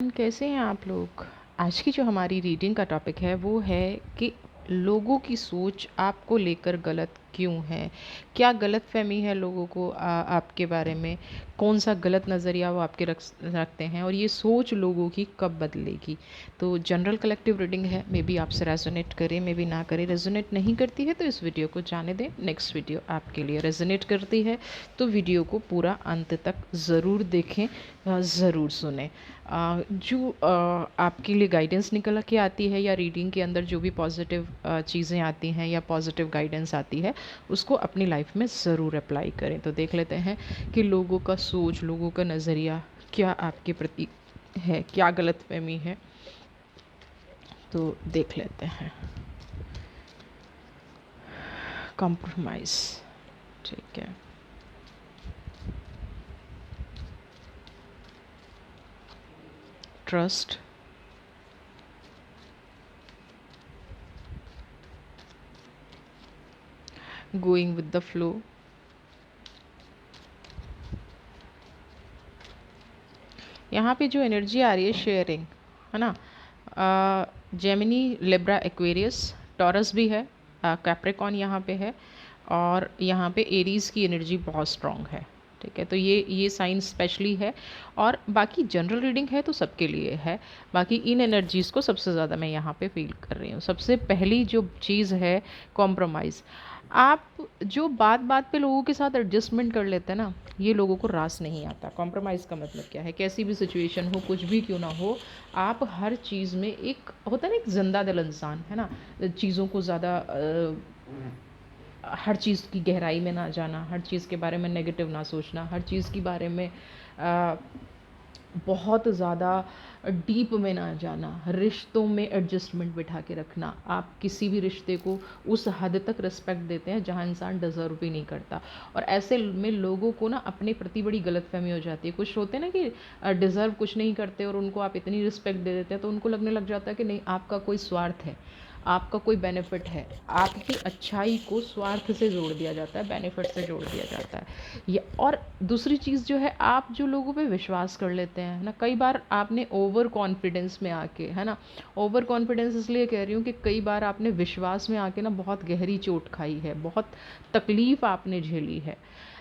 कैसे हैं आप लोग। आज की जो हमारी रीडिंग का टॉपिक है वो है कि लोगों की सोच आपको लेकर गलत क्यों है। क्या गलत फहमी है लोगों को आपके बारे में। कौन सा गलत नज़रिया वो आपके रखते हैं और ये सोच लोगों की कब बदलेगी। तो जनरल कलेक्टिव रीडिंग है, मे बी आपसे रेजोनेट करे मे बी ना करे। रेजोनेट नहीं करती है तो इस वीडियो को जाने दें, नेक्स्ट वीडियो आपके लिए। रेजोनेट करती है तो वीडियो को पूरा अंत तक ज़रूर देखें, ज़रूर सुने। जो आपके लिए गाइडेंस निकल के आती है या रीडिंग के अंदर जो भी पॉजिटिव चीज़ें आती हैं या पॉजिटिव गाइडेंस आती है उसको अपनी लाइफ में ज़रूर अप्लाई करें। तो देख लेते हैं कि लोगों का सोच, लोगों का नज़रिया क्या आपके प्रति है, क्या गलतफहमी है। तो देख लेते हैं। कॉम्प्रोमाइज़, ठीक है। Trust, going with the flow, यहाँ पे जो एनर्जी आ रही है शेयरिंग, है ना। जेमिनी, लिब्रा, एक्वेरियस, टॉरस भी है, कैप्रिकॉन यहाँ पे है और यहाँ पे एरीज़ की एनर्जी बहुत स्ट्रॉन्ग है। ठीक है, तो ये साइन स्पेशली है और बाकी जनरल रीडिंग है तो सबके लिए है। बाकी इन एनर्जीज़ को सबसे ज़्यादा मैं यहाँ पे फील कर रही हूँ। सबसे पहली जो चीज़ है कॉम्प्रोमाइज़। आप जो बात बात पे लोगों के साथ एडजस्टमेंट कर लेते हैं ना, ये लोगों को रास नहीं आता। कॉम्प्रोमाइज़ का मतलब क्या है, कैसी भी सिचुएशन हो, कुछ भी क्यों ना हो, आप हर चीज़ में एक होता है ना, एक जिंदा दिल इंसान, है ना। चीज़ों को ज़्यादा हर चीज़ की गहराई में ना जाना, हर चीज़ के बारे में नेगेटिव ना सोचना, हर चीज़ के बारे में बहुत ज़्यादा डीप में ना जाना, रिश्तों में एडजस्टमेंट बिठा के रखना। आप किसी भी रिश्ते को उस हद तक रिस्पेक्ट देते हैं जहाँ इंसान डिज़र्व भी नहीं करता। और ऐसे में लोगों को ना अपने प्रति बड़ी गलतफहमी हो जाती है। कुछ होते हैं ना कि डिज़र्व कुछ नहीं करते और उनको आप इतनी रिस्पेक्ट दे देते हैं तो उनको लगने लग जाता है कि नहीं, आपका कोई स्वार्थ है, आपका कोई बेनिफिट है। आपकी अच्छाई को स्वार्थ से जोड़ दिया जाता है, बेनिफिट से जोड़ दिया जाता है। ये और दूसरी चीज़ जो है, आप जो लोगों पे विश्वास कर लेते हैं ना, कई बार आपने ओवर कॉन्फिडेंस में आके, है ना, ओवर कॉन्फिडेंस इसलिए कह रही हूँ कि कई बार आपने विश्वास में आके ना बहुत गहरी चोट खाई है, बहुत तकलीफ़ आपने झेली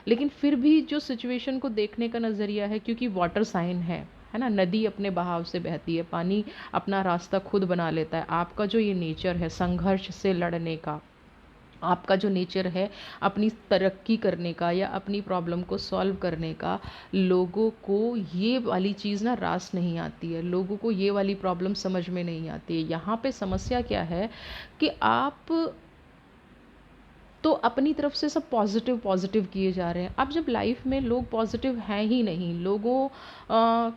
लेकिन फिर भी जो सिचुएशन को देखने का नज़रिया है, क्योंकि वाटर साइन है ना, नदी अपने बहाव से बहती है, पानी अपना रास्ता खुद बना लेता है। आपका जो ये नेचर है संघर्ष से लड़ने का, आपका जो नेचर है अपनी तरक्की करने का या अपनी प्रॉब्लम को सॉल्व करने का, लोगों को ये वाली चीज़ ना रास नहीं आती है, लोगों को ये वाली प्रॉब्लम समझ में नहीं आती है। यहाँ पे समस्या क्या है कि आप तो अपनी तरफ से सब पॉजिटिव पॉजिटिव किए जा रहे हैं। अब जब लाइफ में लोग पॉजिटिव हैं ही नहीं, लोगों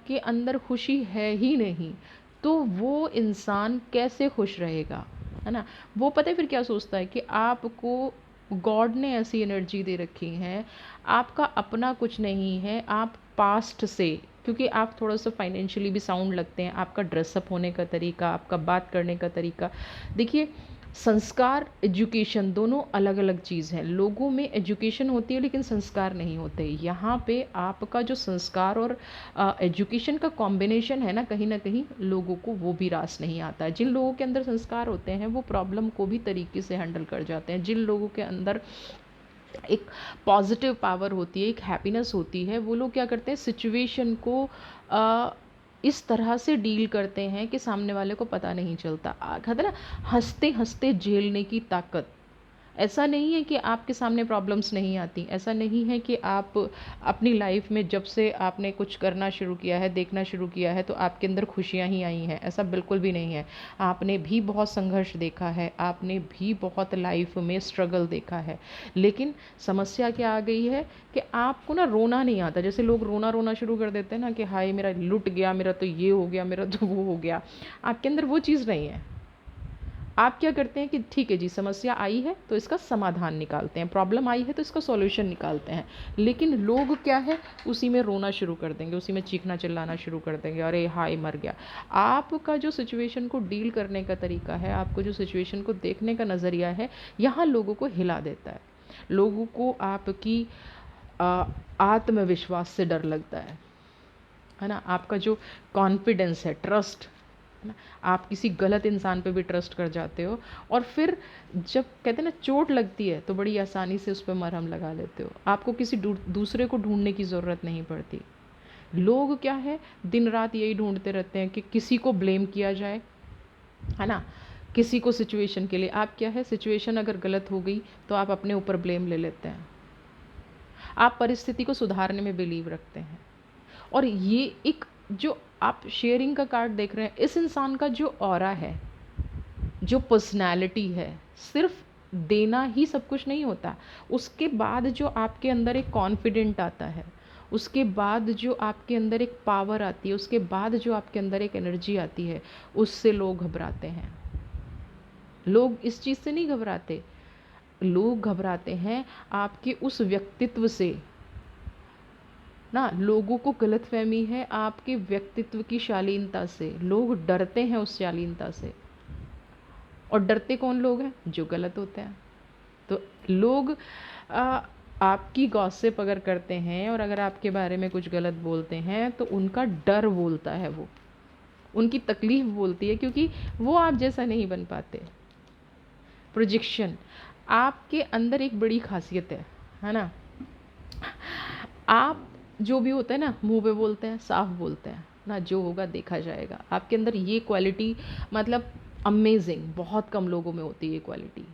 के अंदर खुशी है ही नहीं, तो वो इंसान कैसे खुश रहेगा, है ना। वो पता है फिर क्या सोचता है कि आपको गॉड ने ऐसी एनर्जी दे रखी है, आपका अपना कुछ नहीं है, आप पास्ट से, क्योंकि आप थोड़ा सा फाइनेंशियली भी साउंड लगते हैं, आपका ड्रेसअप होने का तरीका, आपका बात करने का तरीका। देखिए, संस्कार एजुकेशन दोनों अलग अलग चीज़ हैं। लोगों में एजुकेशन होती है लेकिन संस्कार नहीं होते। यहाँ पे आपका जो संस्कार और एजुकेशन का कॉम्बिनेशन है ना कहीं लोगों को वो भी रास नहीं आता है। जिन लोगों के अंदर संस्कार होते हैं वो प्रॉब्लम को भी तरीके से हैंडल कर जाते हैं। जिन लोगों के अंदर एक पॉजिटिव पावर होती है, एक हैप्पीनेस होती है, वो लोग क्या करते हैं, सिचुएशन को इस तरह से डील करते हैं कि सामने वाले को पता नहीं चलता। कहते हैं ना, हंसते हंसते झेलने की ताकत। ऐसा नहीं है कि आपके सामने प्रॉब्लम्स नहीं आती, ऐसा नहीं है कि आप अपनी लाइफ में जब से आपने कुछ करना शुरू किया है, देखना शुरू किया है, तो आपके अंदर खुशियाँ ही आई हैं, ऐसा बिल्कुल भी नहीं है। आपने भी बहुत संघर्ष देखा है, आपने भी बहुत लाइफ में स्ट्रगल देखा है, लेकिन समस्या क्या आ गई है कि आपको ना रोना नहीं आता। जैसे लोग रोना रोना शुरू कर देते हैं ना कि हाय मेरा लुट गया, मेरा तो ये हो गया, मेरा तो वो हो गया। आपके अंदर वो चीज़ नहीं है। आप क्या करते हैं कि ठीक है जी, समस्या आई है तो इसका समाधान निकालते हैं, प्रॉब्लम आई है तो इसका सॉल्यूशन निकालते हैं। लेकिन लोग क्या है, उसी में रोना शुरू कर देंगे, उसी में चीखना चिल्लाना शुरू कर देंगे, अरे हाय मर गया। आपका जो सिचुएशन को डील करने का तरीका है, आपको जो सिचुएशन को देखने का नज़रिया है, यहाँ लोगों को हिला देता है। लोगों को आपकी आत्मविश्वास से डर लगता है। है ना, आपका जो कॉन्फिडेंस है, ट्रस्ट है ना, आप किसी गलत इंसान पे भी ट्रस्ट कर जाते हो, और फिर जब कहते हैं ना चोट लगती है तो बड़ी आसानी से उस पर मरहम लगा लेते हो, आपको किसी दूसरे को ढूंढने की ज़रूरत नहीं पड़ती। लोग क्या है, दिन रात यही ढूंढते रहते हैं कि किसी को ब्लेम किया जाए, है ना, किसी को सिचुएशन के लिए। आप क्या है, सिचुएशन अगर गलत हो गई तो आप अपने ऊपर ब्लेम ले लेते हैं, आप परिस्थिति को सुधारने में बिलीव रखते हैं। और ये एक जो आप शेयरिंग का कार्ड देख रहे हैं, इस इंसान का जो ऑरा है, जो पर्सनैलिटी है, सिर्फ देना ही सब कुछ नहीं होता, उसके बाद जो आपके अंदर एक कॉन्फिडेंट आता है, उसके बाद जो आपके अंदर एक पावर आती है, उसके बाद जो आपके अंदर एक एनर्जी आती है, उससे लोग घबराते हैं। लोग इस चीज़ से नहीं घबराते, लोग घबराते हैं आपके उस व्यक्तित्व से ना। लोगों को गलतफहमी है आपके व्यक्तित्व की शालीनता से, लोग डरते हैं उस शालीनता से। और डरते कौन लोग हैं, जो गलत होते हैं। तो लोग आपकी गॉसिप अगर करते हैं और अगर आपके बारे में कुछ गलत बोलते हैं तो उनका डर बोलता है, वो उनकी तकलीफ बोलती है, क्योंकि वो आप जैसा नहीं बन पाते। प्रोजेक्शन आपके अंदर एक बड़ी खासियत है ना, आप जो भी होता है ना मुंह पे बोलते हैं, साफ बोलते हैं ना, जो होगा देखा जाएगा। आपके अंदर ये क्वालिटी मतलब अमेजिंग, बहुत कम लोगों में होती है ये क्वालिटी।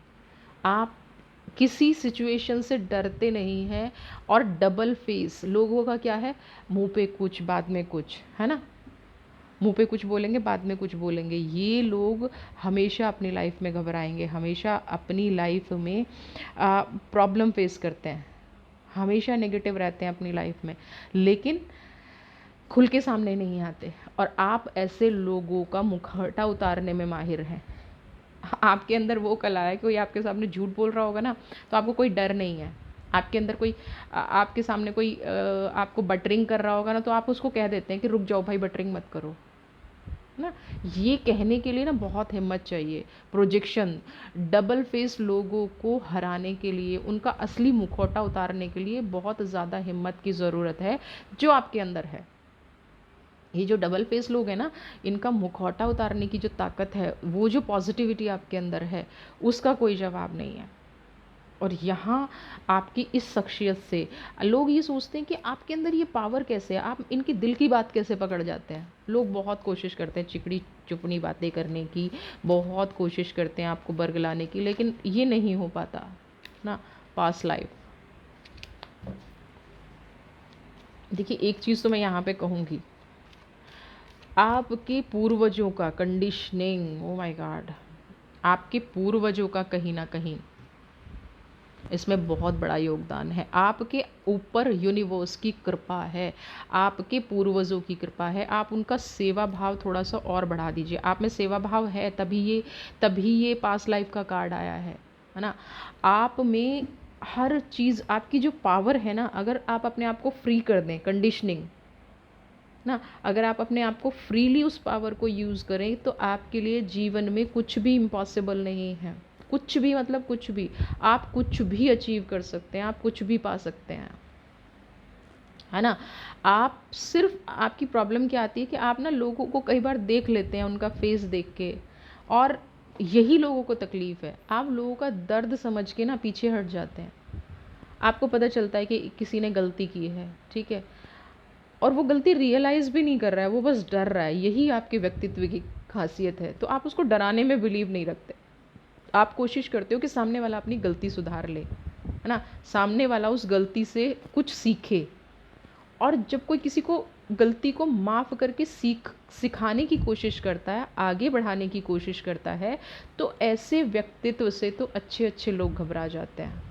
आप किसी सिचुएशन से डरते नहीं हैं। और डबल फेस लोगों का क्या है, मुंह पे कुछ बाद में कुछ, है ना, मुंह पे कुछ बोलेंगे बाद में कुछ बोलेंगे। ये लोग हमेशा अपनी लाइफ में घबराएंगे, हमेशा अपनी लाइफ में प्रॉब्लम फेस करते हैं, हमेशा नेगेटिव रहते हैं अपनी लाइफ में, लेकिन खुल के सामने नहीं आते। और आप ऐसे लोगों का मुखौटा उतारने में माहिर हैं। आपके अंदर वो कला है, कोई आपके सामने झूठ बोल रहा होगा ना तो आपको कोई डर नहीं है। आपके अंदर कोई आपके सामने कोई आपको बटरिंग कर रहा होगा ना तो आप उसको कह देते हैं कि रुक जाओ भाई, बटरिंग मत करो, ना। ये कहने के लिए ना बहुत हिम्मत चाहिए। प्रोजेक्शन डबल फेस लोगों को हराने के लिए, उनका असली मुखौटा उतारने के लिए बहुत ज़्यादा हिम्मत की ज़रूरत है, जो आपके अंदर है। ये जो डबल फेस लोग हैं ना, इनका मुखौटा उतारने की जो ताकत है, वो जो पॉजिटिविटी आपके अंदर है, उसका कोई जवाब नहीं है। और यहाँ आपकी इस शख्सियत से लोग ये सोचते हैं कि आपके अंदर ये पावर कैसे है, आप इनकी दिल की बात कैसे पकड़ जाते हैं। लोग बहुत कोशिश करते हैं चिकनी चुपनी बातें करने की, बहुत कोशिश करते हैं आपको बरगलाने की, लेकिन ये नहीं हो पाता ना। पास्ट लाइफ, देखिए एक चीज़ तो मैं यहाँ पे कहूँगी, आपके पूर्वजों का कंडीशनिंग, ओ माय गॉड, आपके पूर्वजों का कहीं ना कहीं इसमें बहुत बड़ा योगदान है। आपके ऊपर यूनिवर्स की कृपा है, आपके पूर्वजों की कृपा है। आप उनका सेवा भाव थोड़ा सा और बढ़ा दीजिए। आप में सेवा भाव है, तभी ये पास्ट लाइफ का कार्ड आया है ना। आप में हर चीज़, आपकी जो पावर है ना, अगर आप अपने आप को फ्री कर दें, कंडीशनिंग ना, अगर आप अपने आप को फ्रीली उस पावर को यूज़ करें तो आपके लिए जीवन में कुछ भी इम्पॉसिबल नहीं है। कुछ भी मतलब कुछ भी, आप कुछ भी अचीव कर सकते हैं, आप कुछ भी पा सकते हैं, है ना। आप सिर्फ, आपकी प्रॉब्लम क्या आती है कि आप ना लोगों को कई बार देख लेते हैं उनका फेस देख के, और यही लोगों को तकलीफ़ है। आप लोगों का दर्द समझ के ना पीछे हट जाते हैं। आपको पता चलता है कि किसी ने गलती की है, ठीक है, और वो गलती रियलाइज़ भी नहीं कर रहा है, वो बस डर रहा है। यही आपके व्यक्तित्व की खासियत है। तो आप उसको डराने में बिलीव नहीं रखते, आप कोशिश करते हो कि सामने वाला अपनी गलती सुधार ले, है ना, सामने वाला उस गलती से कुछ सीखे। और जब कोई किसी को गलती को माफ़ करके सिखाने की कोशिश करता है, आगे बढ़ाने की कोशिश करता है, तो ऐसे व्यक्तित्व से तो अच्छे अच्छे लोग घबरा जाते हैं।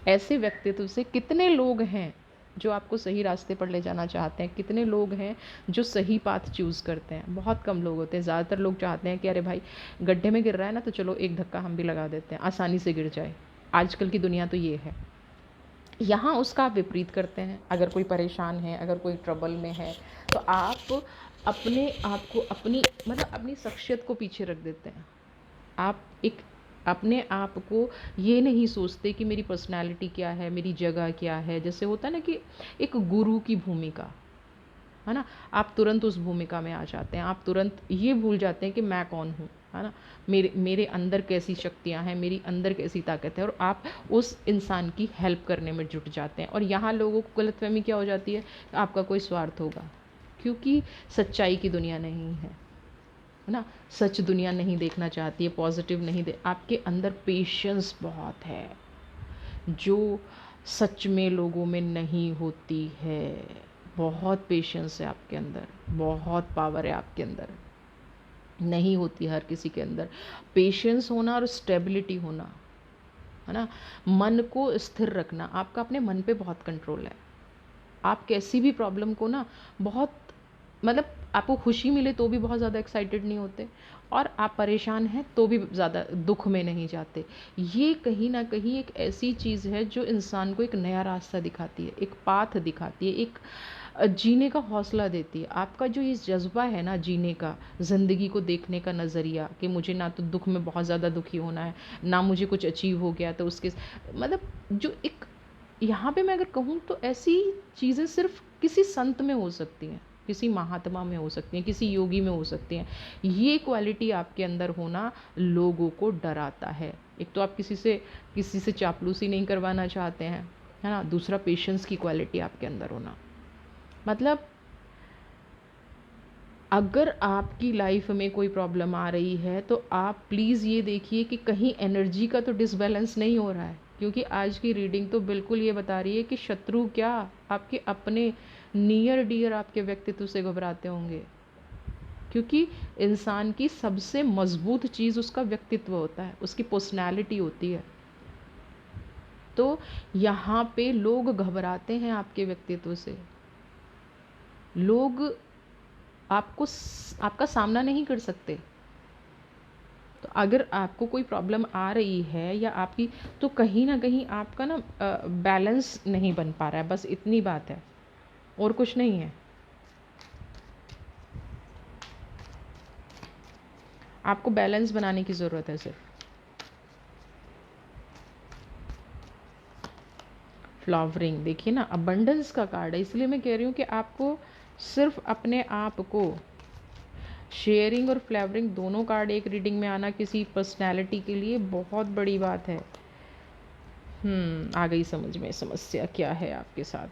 ऐसे व्यक्तित्व से कितने लोग हैं जो आपको सही रास्ते पर ले जाना चाहते हैं, कितने लोग हैं जो सही पाथ चूज़ करते हैं। बहुत कम लोग होते हैं। ज़्यादातर लोग चाहते हैं कि अरे भाई गड्ढे में गिर रहा है ना, तो चलो एक धक्का हम भी लगा देते हैं, आसानी से गिर जाए। आजकल की दुनिया तो ये है। यहाँ उसका आप विपरीत करते हैं। अगर कोई परेशान है, अगर कोई ट्रबल में है, तो आप अपने आप को, अपनी शख्सियत को पीछे रख देते हैं। आप अपने आप को ये नहीं सोचते कि मेरी पर्सनैलिटी क्या है, मेरी जगह क्या है। जैसे होता है ना कि एक गुरु की भूमिका, है ना? आप तुरंत उस भूमिका में आ जाते हैं, आप तुरंत ये भूल जाते हैं कि मैं कौन हूँ, है ना? मेरे मेरे अंदर कैसी शक्तियाँ हैं, मेरी अंदर कैसी ताकत है, और आप उस इंसान की हेल्प करने में जुट जाते हैं। और यहाँ लोगों को गलतफ़हमी क्या हो जाती है, आपका कोई स्वार्थ होगा, क्योंकि सच्चाई की दुनिया नहीं है ना? सच दुनिया नहीं देखना चाहती है, पॉजिटिव नहीं दे, आपके अंदर पेशेंस बहुत है, जो सच में लोगों में नहीं होती है। बहुत पेशेंस है आपके अंदर, बहुत पावर है आपके अंदर, नहीं होती हर किसी के अंदर। पेशेंस होना और स्टेबिलिटी होना, है ना? मन को स्थिर रखना, आपका अपने मन पे बहुत कंट्रोल है। आप कैसी भी प्रॉब्लम को ना बहुत, मतलब आपको खुशी मिले तो भी बहुत ज़्यादा एक्साइटेड नहीं होते, और आप परेशान हैं तो भी ज़्यादा दुख में नहीं जाते। ये कहीं ना कहीं एक ऐसी चीज़ है जो इंसान को एक नया रास्ता दिखाती है, एक पाथ दिखाती है, एक जीने का हौसला देती है। आपका जो ये जज्बा है ना जीने का, ज़िंदगी को देखने का नज़रिया, कि मुझे ना तो दुख में बहुत ज़्यादा दुखी होना है, ना मुझे कुछ अचीव हो गया तो उसके, मतलब जो एक, यहाँ पे मैं अगर कहूँ तो ऐसी चीज़ें सिर्फ किसी संत में हो सकती हैं, किसी महात्मा में हो सकती हैं, किसी योगी में हो सकती हैं। ये क्वालिटी आपके अंदर होना लोगों को डराता है। एक तो आप किसी से चापलूसी नहीं करवाना चाहते हैं, है ना? दूसरा पेशेंस की क्वालिटी आपके अंदर होना, मतलब अगर आपकी लाइफ में कोई प्रॉब्लम आ रही है तो आप प्लीज़ ये देखिए कि कहीं एनर्जी का तो डिसबैलेंस नहीं हो रहा है, क्योंकि आज की रीडिंग तो बिल्कुल ये बता रही है कि शत्रु क्या, आपके अपने नियर डियर आपके व्यक्तित्व से घबराते होंगे, क्योंकि इंसान की सबसे मजबूत चीज़ उसका व्यक्तित्व होता है, उसकी पर्सनैलिटी होती है। तो यहाँ पे लोग घबराते हैं आपके व्यक्तित्व से, लोग आपका सामना नहीं कर सकते। तो अगर आपको कोई प्रॉब्लम आ रही है या आपकी, तो कहीं ना कहीं आपका ना बैलेंस नहीं बन पा रहा है, बस इतनी बात है, और कुछ नहीं है। आपको बैलेंस बनाने की ज़रूरत है सिर्फ। फ्लावरिंग देखिए ना, अबंडेंस का कार्ड है, इसलिए मैं कह रही हूँ कि आपको सिर्फ अपने आप को, शेयरिंग और फ्लावरिंग दोनों कार्ड एक रीडिंग में आना किसी पर्सनैलिटी के लिए बहुत बड़ी बात है। आ गई समझ में समस्या क्या है आपके साथ।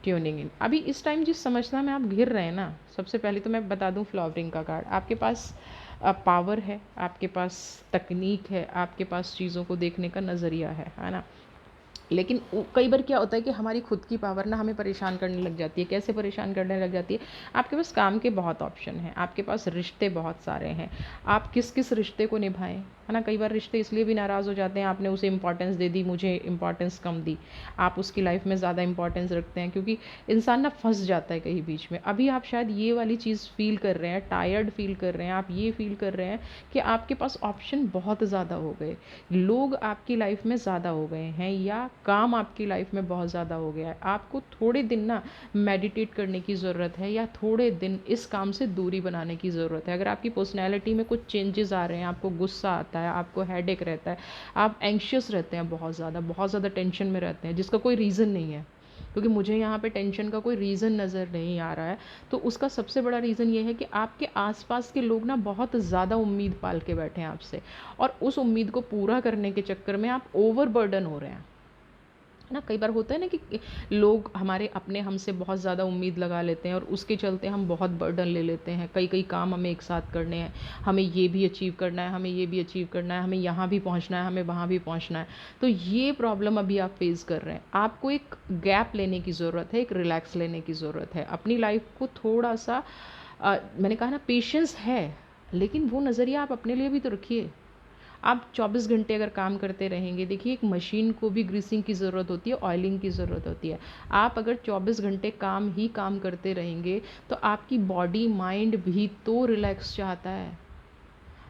ट्यूनिंग इन, अभी इस टाइम जिस समस्या में आप घिर रहे हैं ना, सबसे पहले तो मैं बता दूं फ्लावरिंग का कार्ड, आपके पास पावर है, आपके पास तकनीक है, आपके पास चीज़ों को देखने का नज़रिया है ना? लेकिन कई बार क्या होता है कि हमारी खुद की पावर ना हमें परेशान करने लग जाती है। कैसे परेशान करने लग जाती है? आपके पास काम के बहुत ऑप्शन हैं, आपके पास रिश्ते बहुत सारे हैं, आप किस किस रिश्ते को निभाएं, है ना? कई बार रिश्ते इसलिए भी नाराज़ हो जाते हैं, आपने उसे इंपॉर्टेंस दे दी, मुझे इंपॉर्टेंस कम दी, आप उसकी लाइफ में ज़्यादा इंपॉर्टेंस रखते हैं, क्योंकि इंसान ना फंस जाता है कहीं बीच में। अभी आप शायद ये वाली चीज़ फील कर रहे हैं, टायर्ड फील कर रहे हैं, आप ये फील कर रहे हैं कि आपके पास ऑप्शन बहुत ज़्यादा हो गए, लोग आपकी लाइफ में ज़्यादा हो गए हैं, या काम आपकी लाइफ में बहुत ज़्यादा हो गया है। आपको थोड़े दिन ना मेडिटेट करने की ज़रूरत है, या थोड़े दिन इस काम से दूरी बनाने की ज़रूरत है। अगर आपकी पर्सनैलिटी में कुछ चेंजेस आ रहे हैं, आपको गुस्सा आता है, आपको हेडेक रहता है, आप एंग्शियस रहते हैं, बहुत ज़्यादा टेंशन में रहते हैं जिसका कोई रीज़न नहीं है, क्योंकि मुझे यहाँ पे टेंशन का कोई रीज़न नज़र नहीं आ रहा है, तो उसका सबसे बड़ा रीज़न ये है कि आपके आसपास के लोग ना बहुत ज़्यादा उम्मीद पाल के बैठे हैं आपसे, और उस उम्मीद को पूरा करने के चक्कर में आप ओवरबर्डन हो रहे हैं ना। कई बार होता है ना कि लोग हमारे अपने हमसे बहुत ज़्यादा उम्मीद लगा लेते हैं, और उसके चलते हम बहुत बर्डन ले लेते हैं। कई काम हमें एक साथ करने हैं, हमें ये भी अचीव करना है, हमें ये भी अचीव करना है, हमें यहाँ भी पहुँचना है, हमें वहाँ भी पहुँचना है। तो ये प्रॉब्लम अभी आप फेस कर रहे हैं। आपको एक गैप लेने की ज़रूरत है, एक रिलैक्स लेने की ज़रूरत है, अपनी लाइफ को थोड़ा सा मैंने कहा ना पेशेंस है, लेकिन वो नज़रिया आप अपने लिए भी तो रखिए। आप 24 घंटे अगर काम करते रहेंगे, देखिए एक मशीन को भी ग्रीसिंग की ज़रूरत होती है, ऑयलिंग की ज़रूरत होती है। आप अगर 24 घंटे काम करते रहेंगे तो आपकी बॉडी माइंड भी तो रिलैक्स चाहता है।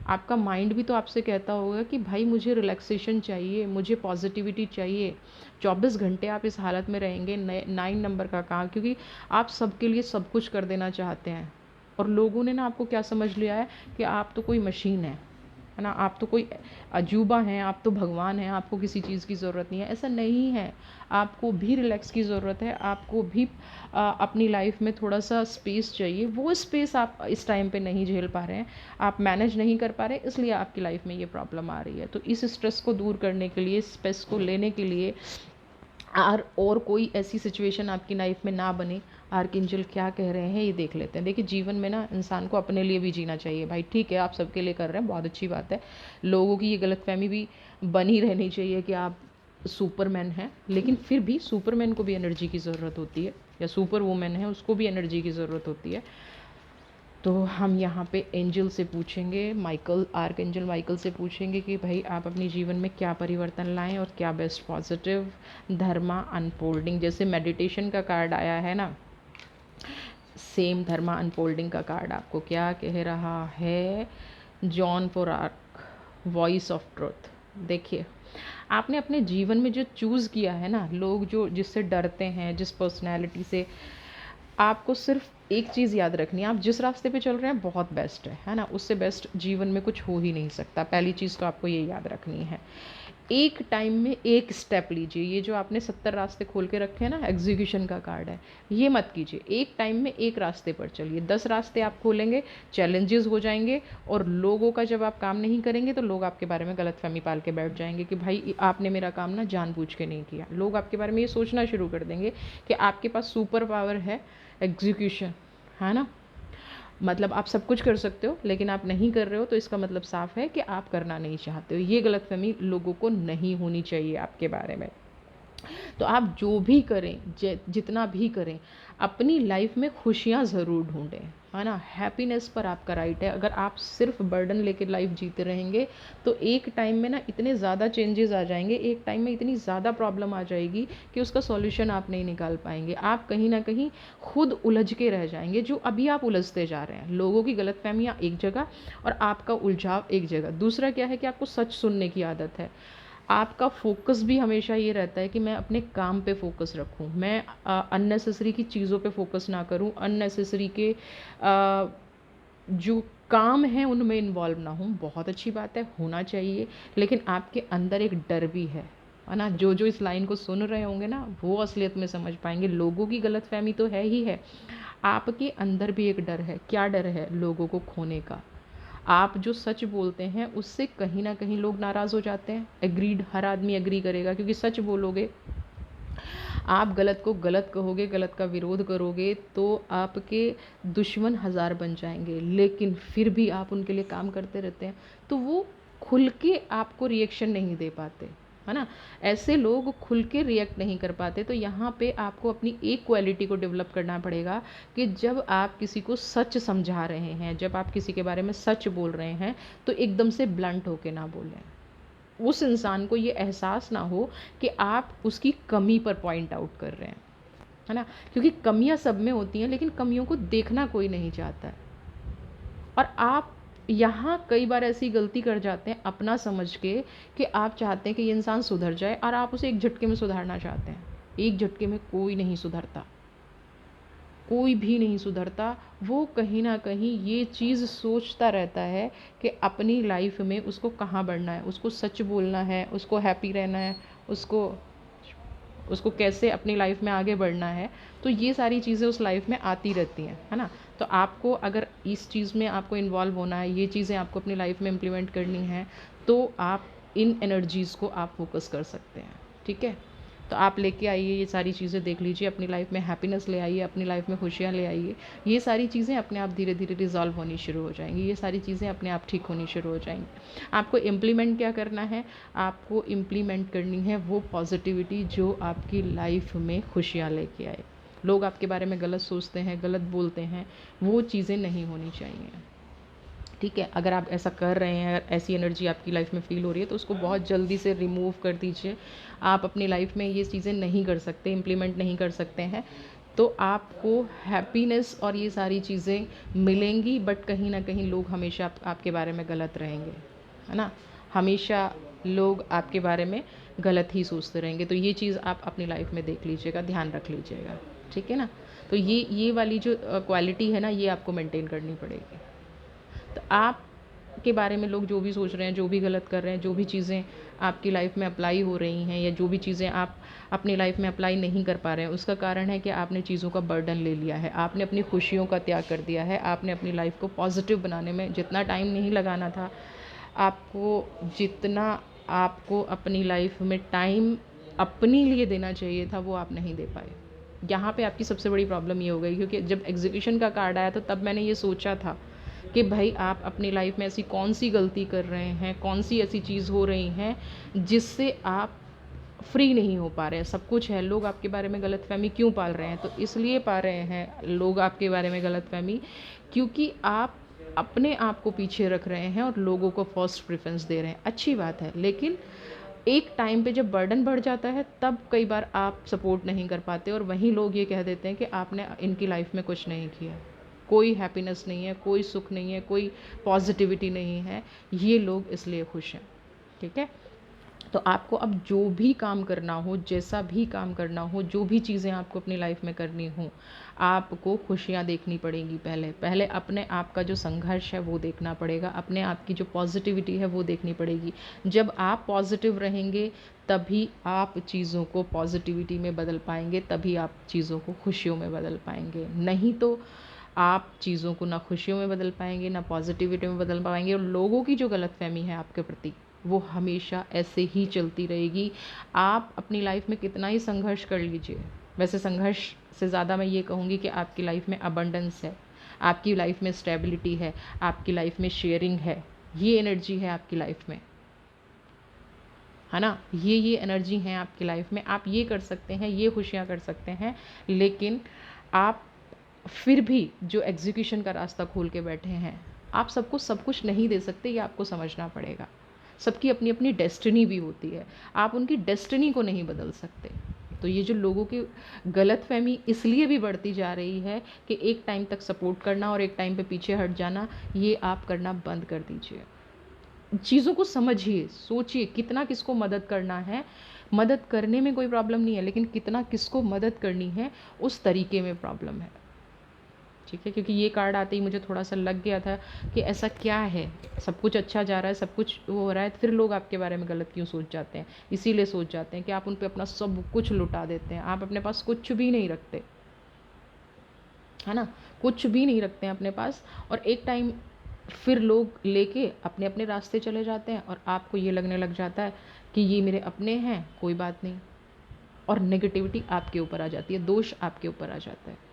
आपका माइंड भी तो आपसे कहता होगा कि भाई मुझे रिलैक्सेशन चाहिए, मुझे पॉजिटिविटी चाहिए। 24 घंटे आप इस हालत में रहेंगे, 9 नंबर का काम, क्योंकि आप सबके लिए सब कुछ कर देना चाहते हैं, और लोगों ने ना आपको क्या समझ लिया है कि आप तो कोई मशीन है, है ना। आप तो कोई अजूबा हैं, आप तो भगवान हैं, आपको किसी चीज़ की ज़रूरत नहीं है, ऐसा नहीं है। आपको भी रिलैक्स की ज़रूरत है, आपको भी अपनी लाइफ में थोड़ा सा स्पेस चाहिए। वो स्पेस आप इस टाइम पे नहीं झेल पा रहे हैं, आप मैनेज नहीं कर पा रहे, इसलिए आपकी लाइफ में ये प्रॉब्लम आ रही है। तो इस स्ट्रेस को दूर करने के लिए, स्ट्रेस को लेने के लिए, और कोई ऐसी सिचुएशन आपकी लाइफ में ना बने, आर्कएंजल क्या कह रहे हैं ये देख लेते हैं। देखिए, जीवन में ना इंसान को अपने लिए भी जीना चाहिए भाई। ठीक है, आप सबके लिए कर रहे हैं, बहुत अच्छी बात है। लोगों की ये गलतफहमी भी बनी रहनी चाहिए कि आप सुपरमैन हैं, लेकिन फिर भी सुपरमैन को भी एनर्जी की ज़रूरत होती है, या सुपर वुमेन है उसको भी एनर्जी की ज़रूरत होती है। तो हम यहाँ पे एंजल से पूछेंगे, माइकल, आर्कएंजल माइकल से पूछेंगे कि भाई आप अपने जीवन में क्या परिवर्तन लाएं और क्या बेस्ट पॉजिटिव धर्मा अनफोल्डिंग, जैसे मेडिटेशन का कार्ड आया है ना, सेम धर्मा अनफोल्डिंग का कार्ड आपको क्या कह रहा है। John for arc, voice of truth. देखिए, आपने अपने जीवन में जो चूज़ किया है ना, लोग जो जिससे डरते हैं, जिस पर्सनैलिटी से, आपको सिर्फ एक चीज़ याद रखनी है, आप जिस रास्ते पे चल रहे हैं बहुत बेस्ट है ना, उससे बेस्ट जीवन में कुछ हो ही नहीं सकता। पहली चीज़ तो आपको ये याद रखनी है। एक टाइम में एक स्टेप लीजिए। ये जो आपने 70 रास्ते खोल के रखे हैं ना, एग्जीक्यूशन का कार्ड है, ये मत कीजिए। एक टाइम में एक रास्ते पर चलिए। 10 रास्ते आप खोलेंगे, चैलेंजेस हो जाएंगे, और लोगों का जब आप काम नहीं करेंगे तो लोग आपके बारे में गलतफहमी पाल के बैठ जाएंगे कि भाई आपने मेरा काम ना जानबूझ के नहीं किया। लोग आपके बारे में ये सोचना शुरू कर देंगे कि आपके पास सुपर पावर है एग्जीक्यूशन, है ना। मतलब आप सब कुछ कर सकते हो लेकिन आप नहीं कर रहे हो, तो इसका मतलब साफ है कि आप करना नहीं चाहते हो। ये गलतफहमी लोगों को नहीं होनी चाहिए आपके बारे में। तो आप जो भी करें, जितना भी करें, अपनी लाइफ में खुशियाँ ज़रूर ढूंढें, है ना। हैप्पीनेस पर आपका राइट है। अगर आप सिर्फ बर्डन लेकर लाइफ जीते रहेंगे तो एक टाइम में ना इतने ज़्यादा चेंजेस आ जाएंगे, एक टाइम में इतनी ज़्यादा प्रॉब्लम आ जाएगी कि उसका सॉल्यूशन आप नहीं निकाल पाएंगे। आप कहीं ना कहीं खुद उलझ के रह जाएंगे, जो अभी आप उलझते जा रहे हैं। लोगों की गलतफहमियाँ एक जगह और आपका उलझाव एक जगह। दूसरा क्या है कि आपको सच सुनने की आदत है। आपका फोकस भी हमेशा ये रहता है कि मैं अपने काम पे फोकस रखूं, मैं अननेसेसरी की चीज़ों पे फोकस ना करूं, अननेसेसरी के जो काम हैं उनमें इन्वॉल्व ना हूं। बहुत अच्छी बात है, होना चाहिए, लेकिन आपके अंदर एक डर भी है ना। जो जो इस लाइन को सुन रहे होंगे ना, वो असलियत में समझ पाएंगे। लोगों की गलतफहमी तो है ही है, आपके अंदर भी एक डर है। क्या डर है? लोगों को खोने का। आप जो सच बोलते हैं उससे कहीं ना कहीं लोग नाराज़ हो जाते हैं। एग्रीड, हर आदमी एग्री करेगा, क्योंकि सच बोलोगे, आप गलत को गलत कहोगे, गलत का विरोध करोगे, तो आपके दुश्मन हज़ार बन जाएंगे। लेकिन फिर भी आप उनके लिए काम करते रहते हैं, तो वो खुल के आपको रिएक्शन नहीं दे पाते, है ना। ऐसे लोग खुल के रिएक्ट नहीं कर पाते। तो यहाँ पे आपको अपनी एक क्वालिटी को डेवलप करना पड़ेगा कि जब आप किसी को सच समझा रहे हैं, जब आप किसी के बारे में सच बोल रहे हैं, तो एकदम से ब्लंट होके ना बोलें। उस इंसान को ये एहसास ना हो कि आप उसकी कमी पर पॉइंट आउट कर रहे हैं, है ना। क्योंकि कमियां सब में होती हैं, लेकिन कमियों को देखना कोई नहीं चाहता है। और आप यहाँ कई बार ऐसी गलती कर जाते हैं अपना समझ के, कि आप चाहते हैं कि ये इंसान सुधर जाए, और आप उसे एक झटके में सुधारना चाहते हैं। एक झटके में कोई नहीं सुधरता, कोई भी नहीं सुधरता। वो कहीं ना कहीं ये चीज़ सोचता रहता है कि अपनी लाइफ में उसको कहाँ बढ़ना है, उसको सच बोलना है, उसको हैप्पी रहना है, उसको उसको कैसे अपनी लाइफ में आगे बढ़ना है। तो ये सारी चीज़ें उस लाइफ में आती रहती हैं, है ना। तो आपको अगर इस चीज़ में आपको इन्वॉल्व होना है, ये चीज़ें आपको अपनी लाइफ में इम्प्लीमेंट करनी है, तो आप इन एनर्जीज़ को आप फोकस कर सकते हैं। ठीक है, तो आप लेके आइए, ये सारी चीज़ें देख लीजिए, अपनी लाइफ में हैप्पीनेस ले आइए, अपनी लाइफ में खुशियाँ ले आइए। ये सारी चीज़ें अपने आप धीरे धीरे रिजॉल्व होनी शुरू हो जाएंगी, ये सारी चीज़ें अपने आप ठीक होनी शुरू हो जाएंगी। आपको इम्प्लीमेंट क्या करना है? आपको इम्प्लीमेंट करनी है वो पॉजिटिविटी जो आपकी लाइफ में खुशियाँ लेके आए। लोग आपके बारे में गलत सोचते हैं, गलत बोलते हैं, वो चीज़ें नहीं होनी चाहिए। ठीक है, अगर आप ऐसा कर रहे हैं, अगर ऐसी एनर्जी आपकी लाइफ में फ़ील हो रही है, तो उसको बहुत जल्दी से रिमूव कर दीजिए। आप अपनी लाइफ में ये चीज़ें नहीं कर सकते, इम्प्लीमेंट नहीं कर सकते हैं, तो आपको हैप्पीनेस और ये सारी चीज़ें मिलेंगी, बट कहीं ना कहीं लोग हमेशा आपके बारे में गलत रहेंगे, है ना। हमेशा लोग आपके बारे में गलत ही सोचते रहेंगे। तो ये चीज़ आप अपनी लाइफ में देख लीजिएगा, ध्यान रख लीजिएगा, ठीक है ना। तो ये वाली जो क्वालिटी है ना, ये आपको मेंटेन करनी पड़ेगी। तो आप के बारे में लोग जो भी सोच रहे हैं, जो भी गलत कर रहे हैं, जो भी चीज़ें आपकी लाइफ में अप्लाई हो रही हैं या जो भी चीज़ें आप अपनी लाइफ में अप्लाई नहीं कर पा रहे हैं, उसका कारण है कि आपने चीज़ों का बर्डन ले लिया है, आपने अपनी खुशियों का त्याग कर दिया है, आपने अपनी लाइफ को पॉजिटिव बनाने में जितना टाइम नहीं लगाना था, आपको जितना आपको अपनी लाइफ में टाइम अपने लिए देना चाहिए था, वो आप नहीं दे पाए। यहाँ पे आपकी सबसे बड़ी प्रॉब्लम ये हो गई, क्योंकि जब एग्जीक्यूशन का कार्ड आया तो तब मैंने ये सोचा था कि भाई आप अपनी लाइफ में ऐसी कौन सी गलती कर रहे हैं, कौन सी ऐसी चीज़ हो रही हैं जिससे आप फ्री नहीं हो पा रहे हैं। सब कुछ है, लोग आपके बारे में गलतफहमी क्यों पाल रहे हैं? तो इसलिए पा रहे हैं लोग आपके बारे में गलतफहमी, क्योंकि आप अपने आप को पीछे रख रहे हैं और लोगों को फर्स्ट प्रेफरेंस दे रहे हैं। अच्छी बात है, लेकिन एक टाइम पे जब बर्डन बढ़ जाता है तब कई बार आप सपोर्ट नहीं कर पाते और वहीं लोग ये कह देते हैं कि आपने इनकी लाइफ में कुछ नहीं किया, कोई हैप्पीनेस नहीं है, कोई सुख नहीं है, कोई पॉजिटिविटी नहीं है, ये लोग इसलिए खुश हैं। ठीक है, तो आपको अब जो भी काम करना हो, जैसा भी काम करना हो, जो भी चीज़ें आपको अपनी लाइफ में करनी हो, आपको खुशियाँ देखनी पड़ेंगी। पहले पहले अपने आप का जो संघर्ष है वो देखना पड़ेगा, अपने आप की जो पॉजिटिविटी है वो देखनी पड़ेगी। जब आप पॉजिटिव रहेंगे तभी आप चीज़ों को पॉजिटिविटी में बदल पाएंगे, तभी आप चीज़ों को खुशियों में बदल पाएंगे। नहीं तो आप चीज़ों को ना खुशियों में बदल पाएंगे, ना पॉजिटिविटी में बदल पाएंगे, और लोगों की जो गलतफहमी है आपके प्रति वो हमेशा ऐसे ही चलती रहेगी। आप अपनी लाइफ में कितना ही संघर्ष कर लीजिए, वैसे संघर्ष से ज़्यादा मैं ये कहूँगी कि आपकी लाइफ में अबंडेंस है, आपकी लाइफ में स्टेबिलिटी है, आपकी लाइफ में शेयरिंग है, ये एनर्जी है आपकी लाइफ में, है ना। ये एनर्जी है आपकी लाइफ में, आप ये कर सकते हैं, ये खुशियाँ कर सकते हैं, लेकिन आप फिर भी जो एग्जीक्यूशन का रास्ता खोल के बैठे हैं, आप सबको सब कुछ नहीं दे सकते, ये आपको समझना पड़ेगा। सबकी अपनी अपनी डेस्टिनी भी होती है, आप उनकी डेस्टिनी को नहीं बदल सकते। तो ये जो लोगों की गलतफहमी इसलिए भी बढ़ती जा रही है कि एक टाइम तक सपोर्ट करना और एक टाइम पे पीछे हट जाना, ये आप करना बंद कर दीजिए। चीज़ों को समझिए, सोचिए कितना किसको मदद करना है। मदद करने में कोई प्रॉब्लम नहीं है, लेकिन कितना किसको मदद करनी है उस तरीके में प्रॉब्लम है। ठीक है, क्योंकि ये कार्ड आते ही मुझे थोड़ा सा लग गया था कि ऐसा क्या है, सब कुछ अच्छा जा रहा है, सब कुछ वो हो रहा है, फिर लोग आपके बारे में गलत क्यों सोच जाते हैं? इसीलिए सोच जाते हैं कि आप उन पे अपना सब कुछ लुटा देते हैं, आप अपने पास कुछ भी नहीं रखते, है ना, कुछ भी नहीं रखते हैं अपने पास, और एक टाइम फिर लोग लेके अपने अपने रास्ते चले जाते हैं और आपको ये लगने लग जाता है कि ये मेरे अपने हैं, कोई बात नहीं, और नेगेटिविटी आपके ऊपर आ जाती है, दोष आपके ऊपर आ जाता है।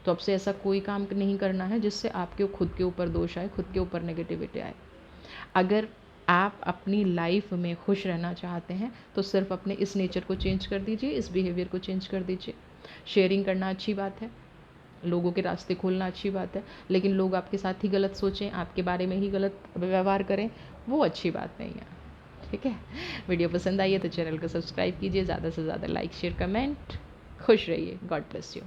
तो अब से ऐसा कोई काम नहीं करना है जिससे आपके खुद के ऊपर दोष आए, खुद के ऊपर नेगेटिविटी आए। अगर आप अपनी लाइफ में खुश रहना चाहते हैं तो सिर्फ अपने इस नेचर को चेंज कर दीजिए, इस बिहेवियर को चेंज कर दीजिए। शेयरिंग करना अच्छी बात है, लोगों के रास्ते खोलना अच्छी बात है, लेकिन लोग आपके साथ ही गलत सोचें, आपके बारे में ही गलत व्यवहार करें, वो अच्छी बात नहीं है। ठीक है, वीडियो पसंद आई है तो चैनल को सब्सक्राइब कीजिए, ज़्यादा से ज़्यादा लाइक शेयर कमेंट। खुश रहिए, गॉड ब्लेस यू।